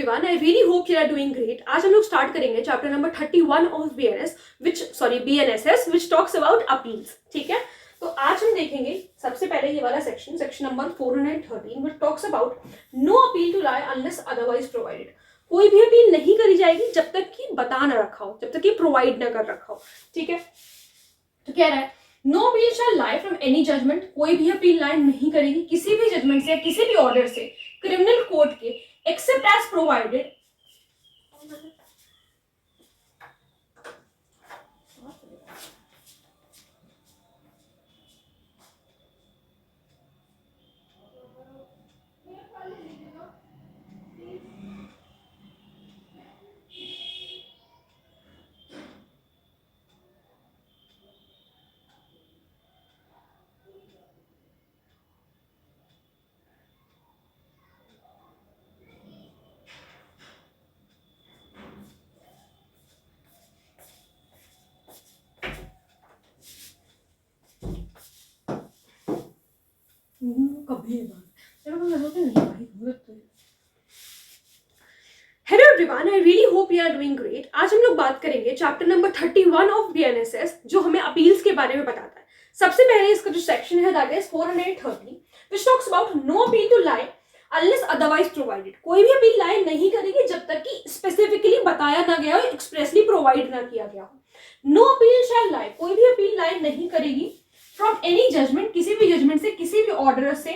Everyone, I really hope you are doing great. आज हम लोग स्टार्ट करेंगे chapter number 31 of BNSS which talks about appeals. ठीक है, तो आज हम देखेंगे सबसे पहले ये वाला section number 413 which talks about no appeal to lie unless otherwise provided. कोई भी अपील नहीं करी जाएगी जब तक कि बता ना रखा हो, जब तक कि प्रोवाइड ना कर रखा हो। ठीक है, तो कह रहा है no appeal shall lie from any judgment. कोई भी अपील लाई नहीं करेगी किसी भी जजमेंट से या किसी भी ऑर्डर से क्रिमिनल कोर्ट के, except as provided hello everyone, I really hope you are doing great. आज हम लोग बात करेंगे चैप्टर नंबर 31 ऑफ बीएनएसएस जो हमें अपील्स के बारे में बताता है। सबसे पहले इसका जो सेक्शन है that is 430 which talks about no appeal to lie unless otherwise provided. कोई भी अपील लाई नहीं करेगी जब तक कि स्पेसिफिकली बताया ना गया हो, एक्सप्रेसली प्रोवाइड ना किया गया हो। नो अपील शैल लाई, कोई भी अपील लाई नहीं करेगी फ्रॉम एनी जजमेंट, किसी भी जजमेंट से, किसी भी ऑर्डर से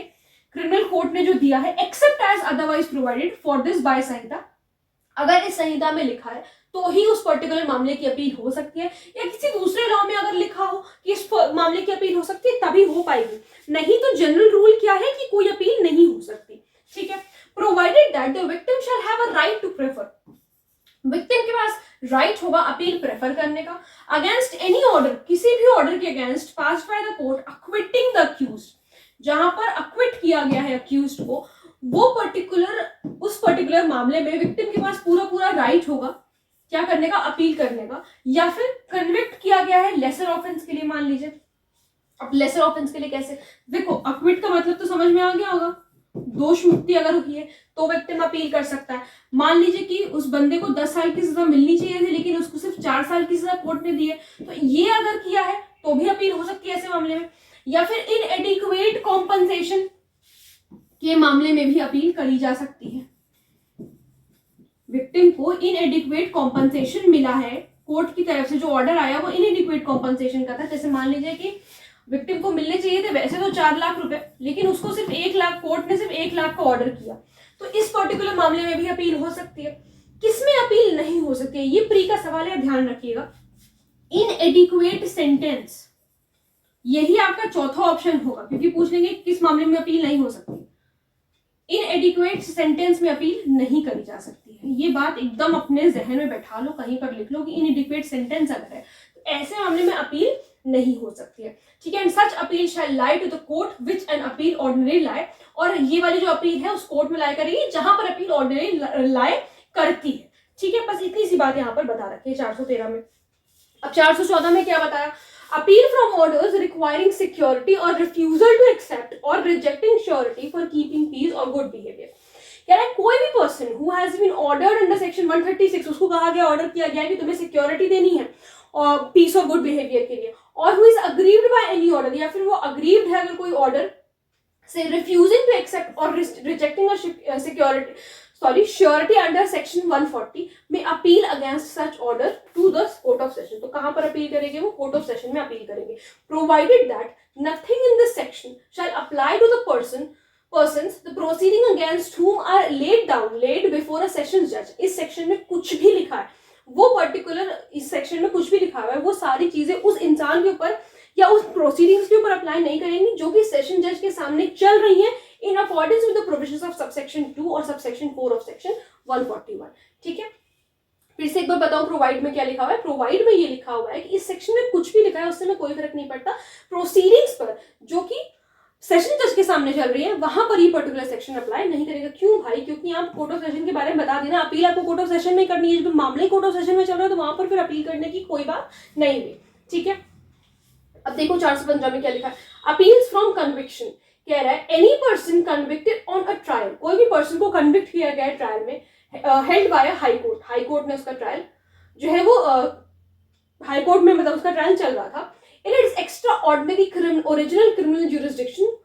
क्रिमिनल कोर्ट ने जो दिया है, except as otherwise provided for this by संहिता। अगर इस संहिता में लिखा है तो ही उस पर्टिकुलर मामले की अपील हो सकती है, या किसी दूसरे लॉ में अगर लिखा हो कि इस मामले की अपील हो सकती है तभी हो पाएगी, नहीं तो जनरल रूल क्या है कि कोई अपील नहीं हो सकती। ठीक है, provided that the victim shall have a right to prefer. Victim के पास राइट होगा अपील प्रेफर करने का अगेंस्ट एनी ऑर्डर, किसी भी ऑर्डर के against passed by the court acquitting the accused. जहां पर अक्विट किया गया है अक्यूज्ड को, वो उस पर्टिकुलर मामले में विक्टिम के पास पूरा राइट होगा क्या करने का, अपील करने का। या फिर कन्विक्ट किया गया है लेसर ऑफेंस के लिए, मान लीजिए। अब लेसर ऑफेंस के लिए कैसे, देखो अक्विट का मतलब तो समझ में आ गया होगा, दोष मुक्ति अगर हुई है तो विक्टिम अपील कर सकता है। मान लीजिए कि उस बंदे को 10 साल की सजा मिलनी चाहिए थी लेकिन उसको सिर्फ 4 साल की सजा कोर्ट ने दी है, तो ये अगर किया है तो भी अपील हो सकती है ऐसे मामले में। या फिर इनएडिक्वेट कॉम्पनसेशन के मामले में भी अपील करी जा सकती है। विक्टिम को इनएडिक्वेट कॉम्पनसेशन मिला है कोर्ट की तरफ से, जो ऑर्डर आया वो इनएडिक्वेट कॉम्पनसेशन का था। जैसे मान लीजिए कि विक्टिम को मिलने चाहिए थे वैसे तो 4 लाख रुपए, लेकिन उसको सिर्फ 1 लाख, कोर्ट ने सिर्फ 1 लाख का ऑर्डर किया, तो इस पर्टिकुलर मामले में भी अपील हो सकती है। किसमें अपील नहीं हो सकती है, ये प्री का सवाल है, ध्यान रखिएगा। इनएडिक्वेट सेंटेंस, यही आपका चौथा ऑप्शन होगा, क्योंकि पूछ लेंगे किस मामले में अपील नहीं हो सकती। इनएडिक्वेट सेंटेंस में अपील नहीं करी जा सकती है, ये बात एकदम अपने जहन में बैठा लो, कहीं पर लिख लो कि इनएडिक्वेट सेंटेंस अगर है तो ऐसे मामले में अपील नहीं हो सकती है। ठीक है, and such appeal shall lie to the court which an appeal ordinary lie. और ये वाली जो अपील है उस कोर्ट में लाई करेगी जहां पर अपील ऑर्डिनरी लाई करती है। ठीक है, बस इतनी सी बात यहाँ पर बता रखी है 413 में। अब 414 में क्या बताया, appeal from orders requiring security और रिफ्यूजल टू एक्सेप्ट और rejecting surety for keeping peace और गुड बिहेवियर। कह रहा है कोई भी person who has been ordered under section 136, उसको कहा गया, ऑर्डर किया गया कि तुम्हें सिक्योरिटी देनी है और पीस और गुड बिहेवियर के लिए, और who is aggrieved by any order, या फिर वो अग्रीव्ड है अगर कोई ऑर्डर से, रिफ्यूजिंग टू एक्सेप्ट और rejecting security surety under section 140 में appeal against such order to the court of session. तो कहां पर अपील करेंगे, वो कोर्ट ऑफ सेशन में अपील करेंगे। Provided that nothing in this section shall apply to the persons the proceeding against whom are laid before a sessions judge। इस section में कुछ भी लिखा है, वो पर्टिकुलर इस सेक्शन में कुछ भी लिखा हुआ है, वो सारी चीजें उस इंसान के ऊपर या उस प्रोसीडिंग्स के ऊपर अप्लाई नहीं करेंगी जो कि सेशन जज के सामने चल रही है in accordance with the provisions of subsection 2 और सबसेक्शन 4 ऑफ सेक्शन 141। ठीक है, फिर से एक बार बताओ प्रोवाइड में क्या लिखा हुआ है। प्रोवाइड में ये लिखा हुआ है कि इस सेक्शन में कुछ भी लिखा है उससे में कोई फर्क नहीं पड़ता, प्रोसीडिंग्स पर जो कि सेशन जज के सामने चल रही है वहां पर ये पर्टिकुलर सेक्शन अप्लाई नहीं करेगा। क्यों भाई, क्योंकि आप कोर्ट ऑफ सेशन के बारे में बता देना, अपील आपको कोर्ट ऑफ सेशन में करनी है, जब मामले कोर्ट ऑफ सेशन में चल रहा है तो वहां पर फिर अपील करने की कोई बात नहीं हुई। ठीक है, अब देखो 415 में क्या लिखा है, अपील्स फ्रॉम कन्विक्शन। कह रहा है any person convicted on a trial, कोई भी पर्सन को कन्विक्ट किया गया है ट्रायल में, held by high court, high court ने उसका ट्रायल जो है वो हाई कोर्ट में मतलब उसका ट्रायल चल रहा था in its extra ordinary original criminal jurisdiction.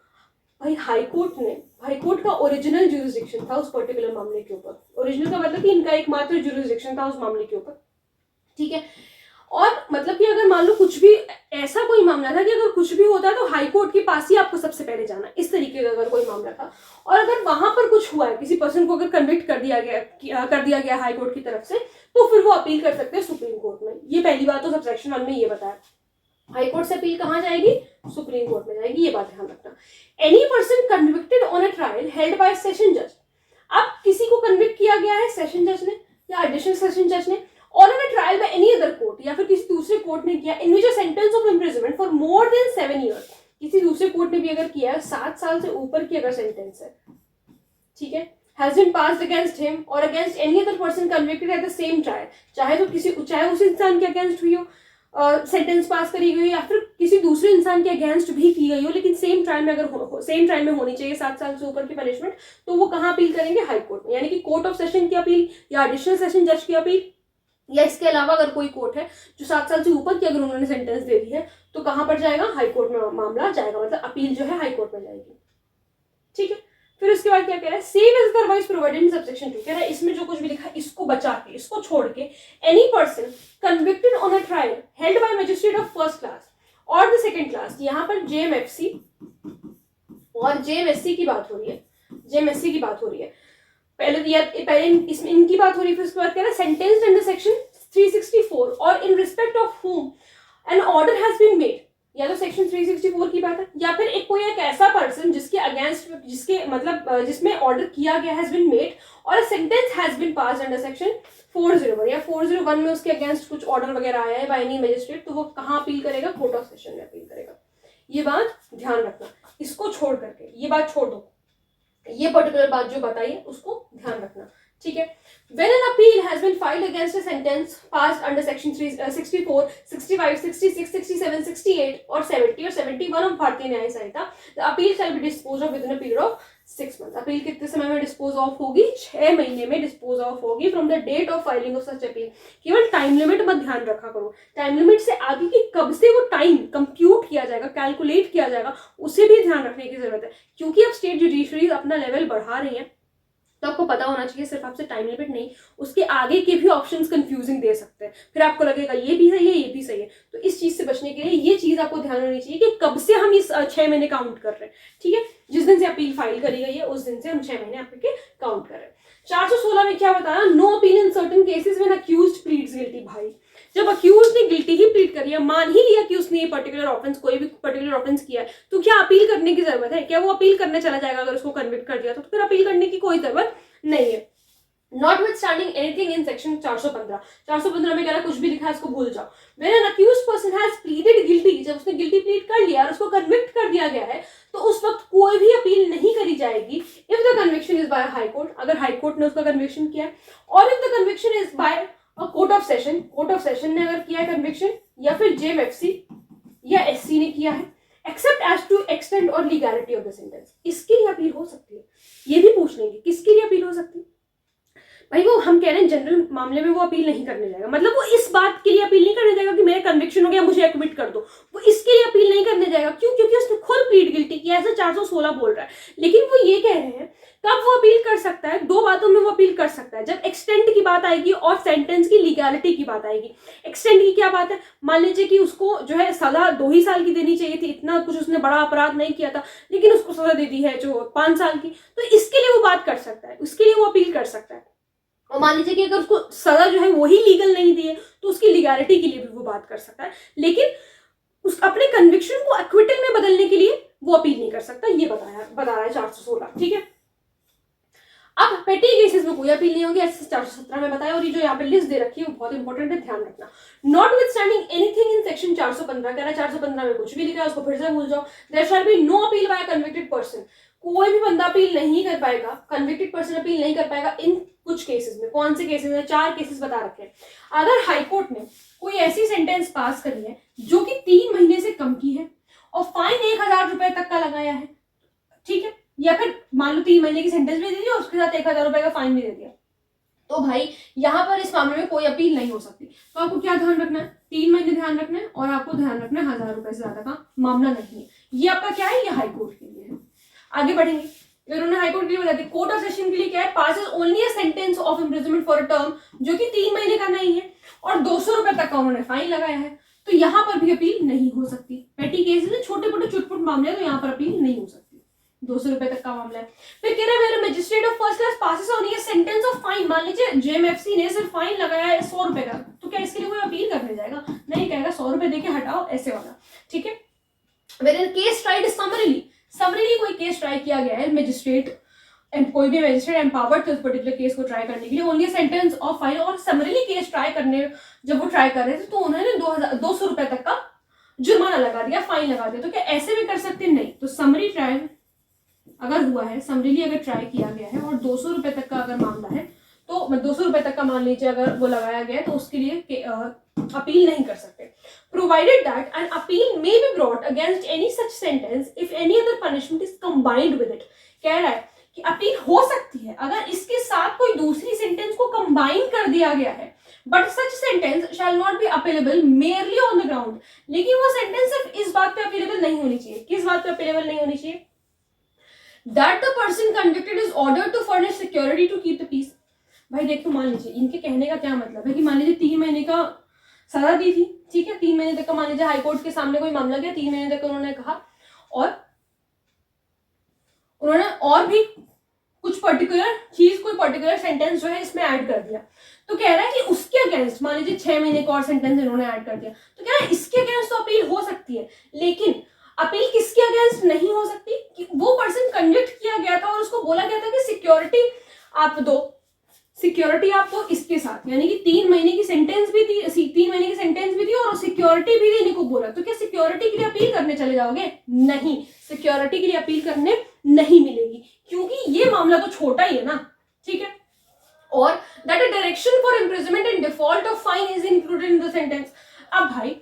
भाई हाई कोर्ट का ओरिजिनल ज्यूरिसडिक्शन था उस पर्टिकुलर मामले के ऊपर। ओरिजिनल का मतलब कि इनका एकमात्र ज्यूरिसडिक्शन था उस मामले के ऊपर, ठीक है। और मतलब कि अगर मान लो कुछ भी ऐसा कोई मामला था कि अगर कुछ भी होता है तो हाई कोर्ट के पास ही आपको सबसे पहले जाना, इस तरीके का अगर कोई मामला था, और अगर वहां पर कुछ हुआ है, किसी पर्सन को अगर कन्विक्ट कर दिया गया हाई कोर्ट की तरफ से, तो फिर वो अपील कर सकते हैं सुप्रीम कोर्ट में। ये पहली बात तो सबसेक्शन 1 में ये बताया। हाई कोर्ट से अपील कहाँ जाएगी? सुप्रीम कोर्ट में जाएगी, ये बात ध्यान रखना। Any person convicted on a trial held by session जज। अब किसी को कन्विक्ट किया गया है सेशन जज ने या एडिशनल सेशन जज ने, और a trial by any other court, या फिर किसी दूसरे कोर्ट ने किया, in which a sentence of imprisonment for more than 7 years, किसी दूसरे कोर्ट ने भी अगर किया है 7 साल से ऊपर की अगर सेंटेंस है, ठीक है, has been passed against him or against any other person convicted at the same trial, चाहे उस इंसान के अगेंस्ट हुई हो सेंटेंस पास करी गई हो, या फिर किसी दूसरे इंसान के अगेंस्ट भी की गई हो, लेकिन सेम ट्रायल में अगर सेम ट्रायल में होनी चाहिए 7 साल से ऊपर की पनिशमेंट, तो वो कहाँ अपील करेंगे? हाई कोर्ट में, यानी कि कोर्ट ऑफ सेशन की अपील या एडिशनल सेशन जज की अपील, या इसके अलावा अगर कोई कोर्ट है जो 7 साल से ऊपर की अगर उन्होंने सेंटेंस दे दी है, तो कहां पर जाएगा? हाई कोर्ट में मामला जाएगा, मतलब अपील जो है हाई कोर्ट में जाएगी, ठीक है। फिर उसके बाद क्या कह रहा है? Same as otherwise provided in subsection 2, कह रहा है इसमें जो कुछ भी लिखा है इसको बचा के, इसको छोड़ के, any person convicted on a trial held by magistrate of first class और द सेकंड क्लास, यहाँ पर जेएमएफसी और जेएमएससी की बात हो रही है, जेएमएससी की बात हो रही है, पहले इसमें इनकी बात हो रही है, फिर उसके बाद कह रहा है सेंटेंस्ड अंडर सेक्शन 364 और in respect of whom an order has been made, या तो सेक्शन 364 की बात है, या फिर एक ऐसा पर्सन जिसके अगेंस्ट जिसमें ऑर्डर किया गया हैज बीन मेड और sentence has been passed under section 401 या 401 में उसके अगेंस्ट कुछ ऑर्डर वगैरह आया है बाय एनी मजिस्ट्रेट, तो वो कहाँ अपील करेगा? कोर्ट ऑफ सेशन में अपील करेगा। ये बात ध्यान रखना, इसको छोड़ करके ये बात छोड़ दो, ये पर्टिकुलर बात जो बताई है उसको ध्यान रखना, ठीक है। When an appeal has been filed against a sentence passed under section 64, 65, 66, 67, 68 or 70 or 71 of भारतीय न्याय संहिता, the appeal shall be disposed of within a period of 6 months. Appeal कितने समय में डिस्पोज ऑफ होगी? 6 महीने में डिस्पोज ऑफ होगी from the date of filing of such appeal. केवल टाइम लिमिट मत ध्यान रखा करो, टाइम लिमिट से आगे की कब से वो टाइम कंप्यूट किया जाएगा, कैलकुलेट किया जाएगा, उसे भी ध्यान रखने की जरूरत है, क्योंकि अब स्टेट जुडिशरी अपना लेवल बढ़ा रही है, तो आपको पता होना चाहिए सिर्फ आपसे टाइम लिमिट नहीं, उसके आगे के भी ऑप्शंस कंफ्यूजिंग दे सकते हैं, फिर आपको लगेगा ये भी सही है ये भी सही है। तो इस चीज से बचने के लिए ये चीज आपको ध्यान होनी चाहिए कि कब से हम इस 6 महीने काउंट कर रहे हैं, ठीक है। जिस दिन से अपील फाइल करी गई है उस दिन से हम 6 महीने आपके काउंट कर रहे हैं। 416 में क्या बताया? No appeal in certain cases when accused pleads guilty. भाई जब अक्यूज ने गिल्टी ही प्लीड कर लिया, मान ही लिया कि उसने ये पर्टिकुलर ऑफेंस, कोई भी पर्टिकुलर ऑफेंस किया है, तो क्या अपील करने की जरूरत है? क्या वो अपील करने चला जाएगा अगर उसको कन्विक्ट कर दिया तो फिर अपील करने की कोई जरूरत नहीं है। Notwithstanding anything in section 415, 415 में कह रहा कुछ भी लिखा है इसको भूल जाओ। When an accused person has pleaded guilty, जब उसने गिल्टी प्लीड कर लिया और उसको कन्विक्ट कर दिया गया है, तो उस वक्त कोई भी अपील नहीं करी जाएगी if the conviction is by a high court, अगर हाई कोर्ट ने उसका कन्विक्शन किया है, और if the conviction is by a court of session, court of session ने अगर किया है कन्विक्शन, या फिर जेएमएफसी या एससी ने किया है, एक्सेप्ट एज टू एक्सटेंट और लीगैलिटी ऑफ द सेंटेंस, इसके लिए अपील हो सकती है। ये भी पूछ लेंगे किसके लिए अपील हो सकती है। भाई वो हम कह रहे हैं जनरल मामले में वो अपील नहीं करने जाएगा, मतलब वो इस बात के लिए अपील नहीं करने जाएगा कि मेरा कन्विक्शन हो गया मुझे एक्विट कर दो, वो इसके लिए अपील नहीं करने जाएगा। क्यों? क्योंकि उसने खुद प्लीड गिल्टी किया, ऐसा 416 बोल रहा है। लेकिन वो ये कह रहे हैं कब वो अपील कर सकता है? 2 बातों में वो अपील कर सकता है, जब एक्सटेंट की बात आएगी और सेंटेंस की लीगैलिटी की बात आएगी। एक्सटेंट की क्या बात है? मान लीजिए कि उसको जो है सजा 2 ही साल की देनी चाहिए थी, इतना कुछ उसने बड़ा अपराध नहीं किया था, लेकिन उसको सजा दे दी है जो 5 साल की, तो इसके लिए वो बात कर सकता है, उसके लिए वो अपील कर सकता है। और मान लीजिए कि अगर उसको सजा जो है वही लीगल नहीं दी है तो उसकी लीगैलिटी के लिए भी वो बात कर सकता है, लेकिन उस अपने कन्विक्शन को एक्विटल में बदलने के लिए वो अपील नहीं कर सकता। ये बता रहा है 416, ठीक है। अब पेटी केसेस में कोई अपील नहीं होगी, ऐसे 417 में बताया, और ये जो यहाँ पे लिस्ट दे रखी है वो बहुत इंपॉर्टेंट है, ध्यान रखना। Not with standing anything in section 415, कह रहा है 415 में कुछ भी लिखा है उसको फिर से भूल जाओ। There shall be no appeal by convicted person, कोई भी बंदा अपील नहीं कर पाएगा, कन्विक्टेड पर्सन अपील नहीं कर पाएगा इन कुछ केसेस में। कौन से केसेस हैं? 4 केसेस बता रखे हैं। अगर हाईकोर्ट ने कोई ऐसी सेंटेंस पास करी है जो कि 3 महीने से कम की है और फाइन 1000 रुपए तक का लगाया है, ठीक है, या फिर मान लो 3 महीने की सेंटेंस भी दे दी और उसके साथ 1000 रुपए का फाइन भी दे दिया, तो भाई यहाँ पर इस मामले में कोई अपील नहीं हो सकती। तो आपको क्या ध्यान रखना है, 3 महीने ध्यान रखना है, और आपको ध्यान रखना है 1000 रुपए से ज्यादा का मामला नहीं है। ये आपका क्या है, ये हाईकोर्ट के लिए है। आगे बढ़ेंगे, उन्होंने हाईकोर्ट के लिए बता दिया। कोर्ट ऑफ सेशन के लिए क्या है, passes only a sentence of imprisonment for a term, जो कि 3 महीने का नहीं है, और 200 रुपए तक का उन्होंने फाइन लगाया है। तो यहाँ पर भी अपील नहीं हो सकती। पेटी केसेस में छोटे मोटे चुटपुट मामले हैं, तो यहाँ पर अपील नहीं हो सकती। 200 रुपए तक का मामला है। फिर कह रहा है magistrate of first class passes on ये सेंटेंस ऑफ फाइन, मान लीजिए जेएमएफसी ने सिर्फ फाइन लगाया है 100 रुपए का, तो क्या इसके लिए कोई अपील करने जाएगा? नहीं, कहेगा 100 रुपए देके हटाओ, ऐसे वाला। ठीक है। वेयर केस ट्राइड समरीली कोई केस ट्राई किया गया है, मजिस्ट्रेट कोई भी मजिस्ट्रेट एम्पावर्ड थे उस पर्टिकुलर केस को ट्राई करने के लिए, ओनली सेंटेंस ऑफ फाइन, और समरीली केस ट्राई करने जब वो ट्राई कर रहे थे तो उन्होंने 200 रुपए तक का जुर्माना लगा दिया, फाइन लगा दिया। तो क्या ऐसे भी कर सकते? नहीं। तो समरी ट्रायल अगर हुआ है, समरीली अगर ट्राई किया गया है और 200 रुपए तक का अगर मामला है, तो 200 रुपए तक का मान लीजिए अगर वो लगाया गया है, तो उसके लिए अपील नहीं कर सकते। Provided that an appeal may be brought against any such sentence if any other punishment is combined with it. कह रहा है कि अपील हो सकती है अगर इसके साथ कोई दूसरी सेंटेंस को कंबाइन कर दिया गया है, but such sentence shall not be appealable merely on the ground. लेकिन वो सेंटेंस सिर्फ इस बात पे अपेलेबल नहीं होनी चाहिए। किस बात पे अपेलेबल नहीं होनी चाहिए? That the person convicted is ordered to furnish security to keep the peace। भाई देखो, मान लीजिए इनके कहने का क्या मतलब है कि मान लीजिए 3 महीने का सजा दी थी, ठीक है, 3 महीने तक का मान लीजिए हाईकोर्ट के सामने कोई मामला गया, 3 महीने तक उन्होंने कहा, और उन्होंने और भी कुछ पर्टिकुलर चीज, कोई पर्टिकुलर सेंटेंस जो है इसमें ऐड कर दिया। तो कह रहा है कि उसके अगेंस्ट मान लीजिए 6 महीने का और सेंटेंस इन्होंने ऐड कर दिया, तो कह रहा है इसके अगेंस्ट तो अपील हो सकती है। लेकिन अपील किसके अगेंस्ट नहीं हो सकती? कि वो पर्सन कन्विक्ट किया गया था और उसको बोला गया था कि सिक्योरिटी आप दो इसके साथ, यानी कि 3 महीने की सेंटेंस भी थी, 3 महीने की सेंटेंस भी थी और सिक्योरिटी भी देने को बोला। तो क्या सिक्योरिटी के लिए अपील करने चले जाओगे? नहीं, सिक्योरिटी के लिए अपील करने नहीं मिलेगी, क्योंकि ये मामला तो छोटा ही है ना। ठीक है। और that a direction for imprisonment and default of fine is included in the sentence. अब भाई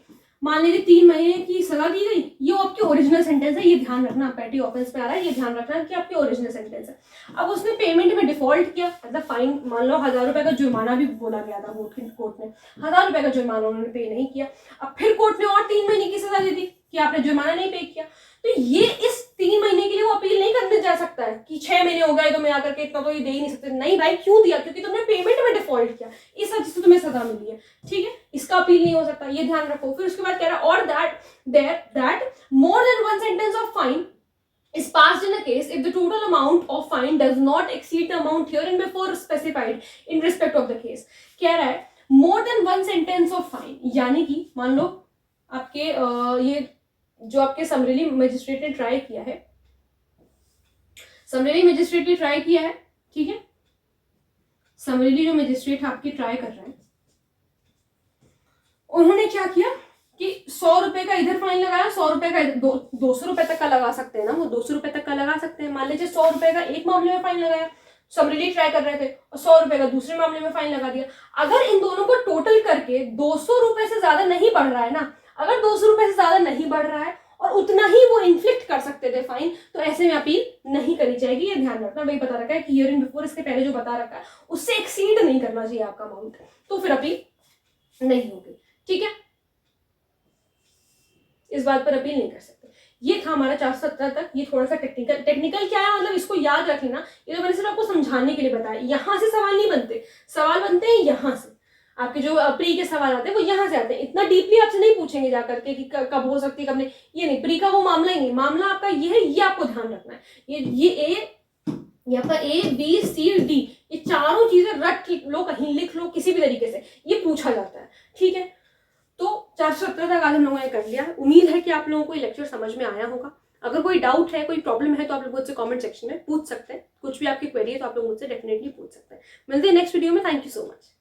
मान लीजिए 3 महीने की सजा दी गई, ये आपकी ओरिजिनल सेंटेंस है, ये ध्यान रखना, पेटी ऑफेंस में आ रहा है, ये ध्यान रखना कि आपकी ओरिजिनल सेंटेंस है। अब उसने पेमेंट में डिफॉल्ट किया, मतलब फाइन, मान लो 1000 रुपए का जुर्माना भी बोला गया था कोर्ट ने, 1000 रुपए का जुर्माना उन्होंने पे नहीं किया। अब फिर कोर्ट ने और 3 महीने की सजा दे दी कि आपने जुर्माना नहीं पे किया, तो ये इस 3 महीने के लिए वो अपील नहीं करने जा सकता है कि 6 महीने हो गए तो मैं आकर के इतना तो ये दे ही नहीं सकते। नहीं भाई, क्यों दिया? क्योंकि तुमने पेमेंट में डिफॉल्ट किया, इस वजह से तुम्हें सजा मिली है। ठीक है, इसका अपील नहीं हो सकता, ये ध्यान रखो। फिर उसके बाद कह रहा है और that more than one sentence of fine is passed in a case if the total amount of fine does not exceed the amount herein before specified in respect of the case। कह रहा है more than one sentence of fine, यानी कि मान लो आपके ये जो आपके समरीली मजिस्ट्रेट ने ट्राई किया है, समरीली मजिस्ट्रेट ने ट्राई किया है, ठीक है, समरीली जो मजिस्ट्रेट आपकी ट्राई कर रहे हैं, उन्होंने क्या किया कि 100 रुपए का इधर फाइन लगाया, 100 रुपए का 200 रुपए तक का लगा सकते हैं ना, वो 200 रुपए तक का लगा सकते हैं। मान लीजिए 100 रुपए का एक मामले में फाइन लगाया, समरीली ट्राई कर रहे थे, और 100 रुपए का दूसरे मामले में फाइन लगा दिया। अगर इन दोनों को टोटल करके 200 रुपए से ज्यादा नहीं बढ़ रहा है ना, अगर 200 रुपए से ज्यादा नहीं बढ़ रहा है और उतना ही वो इन्फ्लिक्ट कर सकते थे फाइन, तो ऐसे में अपील नहीं करी जाएगी। ये ध्यान रखना, वही बता रखा है कि हियरिंग बिफोर, इसके पहले जो बता रखा है उससे एक्सीड नहीं करना चाहिए आपका अमाउंट, तो फिर अपील नहीं होगी। ठीक है, इस बात पर अपील नहीं कर सकते। ये था हमारा 417 तक। ये थोड़ा सा टेक्निकल क्या है, मतलब इसको याद रख लेना, ये तो मैंने सिर्फ आपको समझाने के लिए बताया। यहाँ से सवाल नहीं बनते, सवाल बनते हैं यहाँ से, आपके जो प्री के सवाल आते हैं वो यहाँ से आते हैं। इतना डीपली आपसे नहीं पूछेंगे जाकर के कि कब हो सकती है कब नहीं, ये नहीं, प्री का वो मामला ही नहीं। मामला आपका ये है, ये आपको ध्यान रखना है। ये आपका ABCD, ये चारों चीजें रट लो, कहीं लिख लो, किसी भी तरीके से ये पूछा जाता है। ठीक है, तो 417 तक आज हम लोगों ने कर लिया। उम्मीद है कि आप लोगों को ये लेक्चर समझ में आया होगा। अगर कोई डाउट है, कोई प्रॉब्लम है, तो आप लोग मुझसे कमेंट सेक्शन में पूछ सकते हैं। कुछ भी आपकी क्वेरी है तो आप लोग मुझसे डेफिनेटली पूछ सकते हैं। मिलते हैं नेक्स्ट वीडियो में। Thank you so much.